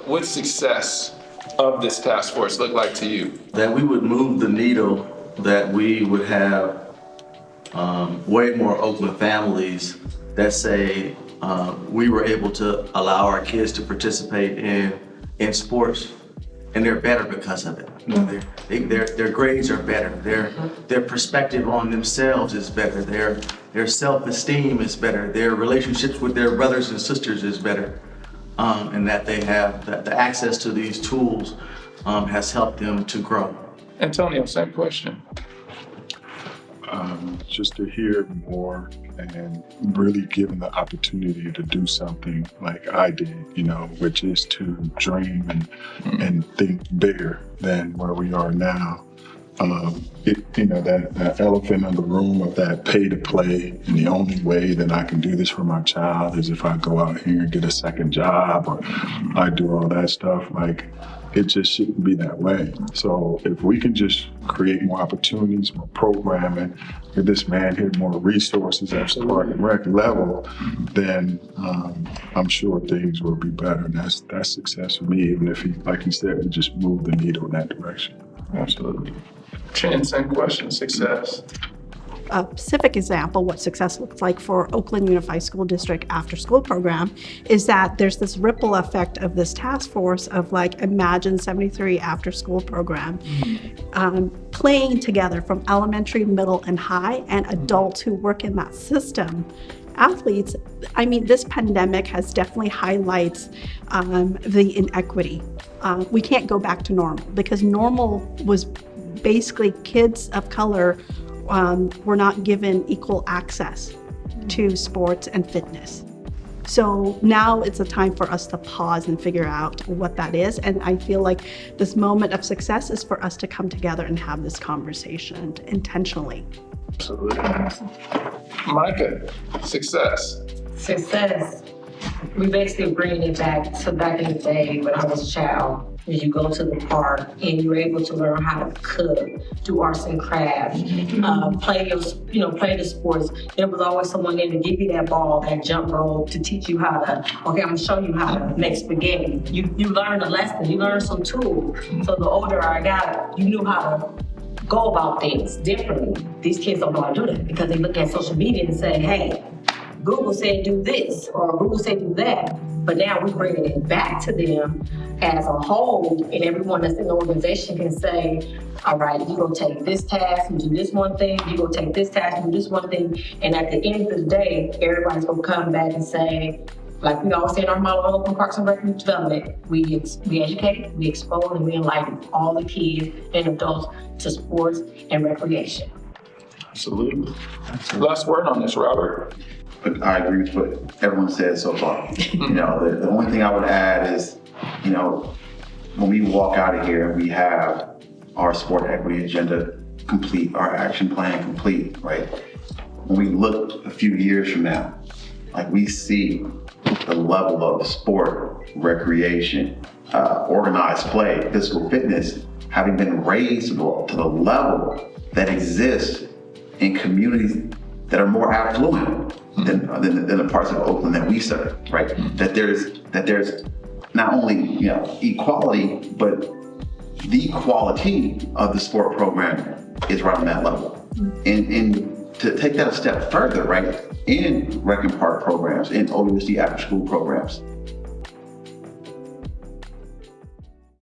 what would success of this task force look like to you? That we would move the needle, that we would have way more Oakland families that say we were able to allow our kids to participate in sports, and they're better because of it. You know, their grades are better. Their perspective on themselves is better. Their self-esteem is better. Their relationships with their brothers and sisters is better, and that they have the access to these tools has helped them to grow. Antonio, same question. Just to hear more and really given the opportunity to do something like I did, you know, which is to dream and think bigger than where we are now. That elephant in the room of that pay to play, and the only way that I can do this for my child is if I go out here and get a second job or I do all that stuff. Like, it just shouldn't be that way. So if we can just create more opportunities, more programming, give this man here more resources at the Park and Rec level, then I'm sure things will be better. And that's success for me, even if he, like he said, we just move the needle in that direction. Absolutely. Chin, same question, success. A specific example, what success looks like for Oakland Unified School District after school program is that there's this ripple effect of this task force of like Imagine 73 after school program, playing together from elementary, middle, and high, and adults who work in that system. Athletes, I mean, this pandemic has definitely highlights the inequity. We can't go back to normal because normal was basically kids of color were not given equal access to sports and fitness. So now it's a time for us to pause and figure out what that is. And I feel like this moment of success is for us to come together and have this conversation intentionally. Absolutely. Micah, success. Success. We basically bring it back to back in the day when I was a child. You go to the park and you're able to learn how to cook, do arts and crafts, play the sports. There was always someone there to give you that ball, that jump rope, to teach you how to, okay, I'm gonna show you how to make spaghetti. You learn a lesson, you learn some tools. So the older I got, you knew how to go about things differently. These kids don't know how to do that because they look at social media and say, hey, Google said do this or Google said do that. But now we're bringing it back to them as a whole, and everyone that's in the organization can say, all right, you go take this task and do this one thing, you go take this task and do this one thing. And at the end of the day, everybody's gonna come back and say, like we always say in our model of Oakland Parks and Rec Development, we educate, we expose, and we enlighten all the kids and adults to sports and recreation. Absolutely. Last word on this, Robert. I agree with what everyone said so far. The only thing I would add is, when we walk out of here, we have our sport equity agenda complete, our action plan complete, right? When we look a few years from now, like we see the level of sport, recreation, organized play, physical fitness, having been raised to the level that exists in communities that are more affluent than the parts of Oakland that we serve, right? That there's not only equality, but the quality of the sport program is right on that level. And to take that a step further, right? In rec and park programs, in OUSD after school programs,